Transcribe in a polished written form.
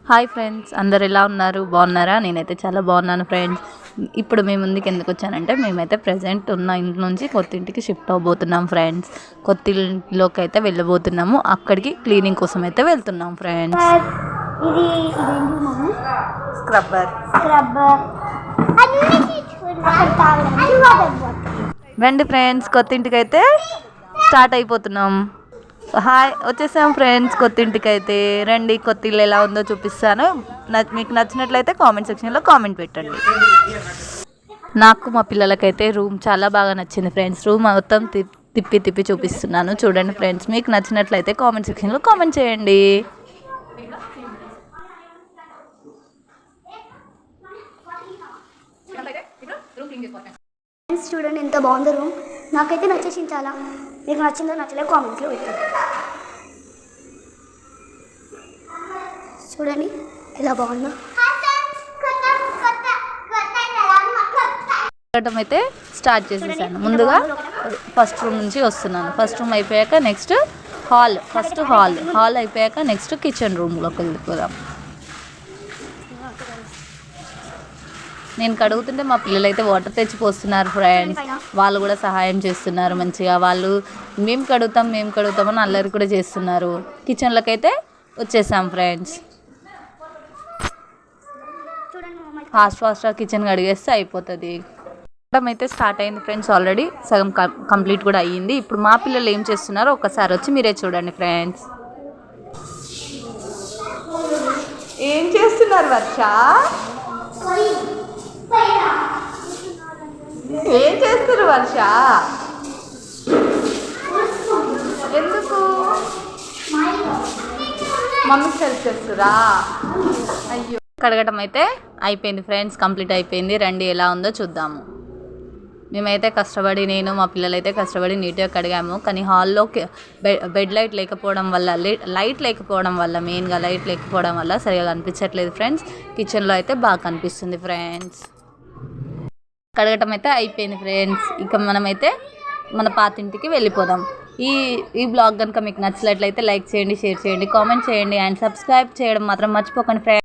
Hi friends, అందరు ఎలా ఉన్నారు? బాగున్నారా? నేనైతే చాలా బాగున్నాను ఫ్రెండ్స్. ఇప్పుడు మీ ముందుకు ఎందుకు వచ్చానంటే మేమైతే ప్రజెంట్ ఉన్న ఇంటి నుంచి కొత్త ఇంటికి షిఫ్ట్ అవబోతున్నాం ఫ్రెండ్స్. కొత్త ఇంట్లోకి అయితే వెళ్ళబోతున్నాము. అక్కడికి క్లీనింగ్ కోసం అయితే వెళ్తున్నాం ఫ్రెండ్స్. స్క్రబ్బర్ రండి ఫ్రెండ్స్, కొత్త ఇంటికి అయితే స్టార్ట్ అయిపోతున్నాం. హాయ్, వచ్చేసాం ఫ్రెండ్స్ కొత్త ఇంటికి అయితే. రండి, కొత్త ఇల్లు ఎలా ఉందో చూపిస్తాను. మీకు నచ్చినట్లయితే కామెంట్ సెక్షన్లో కామెంట్ పెట్టండి. నాకు మా పిల్లలకైతే రూమ్ చాలా బాగా నచ్చింది ఫ్రెండ్స్. రూమ్ మొత్తం తిప్పి చూపిస్తున్నాను చూడండి ఫ్రెండ్స్. మీకు నచ్చినట్లయితే కామెంట్ సెక్షన్లో కామెంట్ చేయండి. చూడండి ఎంత బాగుందో రూమ్. నాకైతే నచ్చేసింది చాలా. మీకు నచ్చిందో నచ్చలేదు కామెంట్స్లో పెట్టండి. చూడండి ఎలా బాగుందో. అయితే స్టార్ట్ చేసేసాను. ముందుగా ఫస్ట్ రూమ్ నుంచి వస్తున్నాను. ఫస్ట్ రూమ్ అయిపోయాక నెక్స్ట్ హాల్. ఫస్ట్ హాల్ అయిపోయాక నెక్స్ట్ కిచెన్ రూమ్లోకి వెళ్ళిపోదాం. నేను కడుగుతుంటే మా పిల్లలు అయితే వాటర్ తెచ్చిపోస్తున్నారు ఫ్రెండ్స్. వాళ్ళు కూడా సహాయం చేస్తున్నారు మంచిగా. వాళ్ళు మేము కడుగుతామని అల్లరి కూడా చేస్తున్నారు. కిచెన్లోకి అయితే వచ్చేసాం ఫ్రెండ్స్. ఫాస్ట్గా కిచెన్ కడిగేస్తే అయిపోతుంది. అయితే స్టార్ట్ అయింది ఫ్రెండ్స్. ఆల్రెడీ సగం కంప్లీట్ కూడా అయ్యింది. ఇప్పుడు మా పిల్లలు ఏం చేస్తున్నారో ఒక్కసారి వచ్చి మీరే చూడండి ఫ్రెండ్స్. ఏం చేస్తున్నారు వర్ష? ఏం చేస్తారు వర్ష? ఎందుకు మమ్మీకి హెల్ప్ చేస్తురా? అయ్యో. కడగటం అయితే అయిపోయింది ఫ్రెండ్స్, కంప్లీట్ అయిపోయింది. రండి ఎలా ఉందో చూద్దాము. మేమైతే కష్టపడి, నేను మా పిల్లలు అయితే కష్టపడి నీట్గా కడిగాము. కానీ హాల్లో బెడ్ లైట్ లేకపోవడం వల్ల మెయిన్గా లైట్ లేకపోవడం వల్ల సరిగా కనిపించట్లేదు ఫ్రెండ్స్. కిచెన్లో అయితే బాగా కనిపిస్తుంది ఫ్రెండ్స్. కడగటం అయితే అయిపోయింది ఫ్రెండ్స్. ఇక మనమైతే మన పాతింటికి వెళ్ళిపోదాం. ఈ బ్లాగ్ కనుక మీకు నచ్చినట్లయితే లైక్ చేయండి, షేర్ చేయండి, కామెంట్ చేయండి అండ్ సబ్స్క్రైబ్ చేయడం మాత్రం మర్చిపోకండి ఫ్రెండ్స్.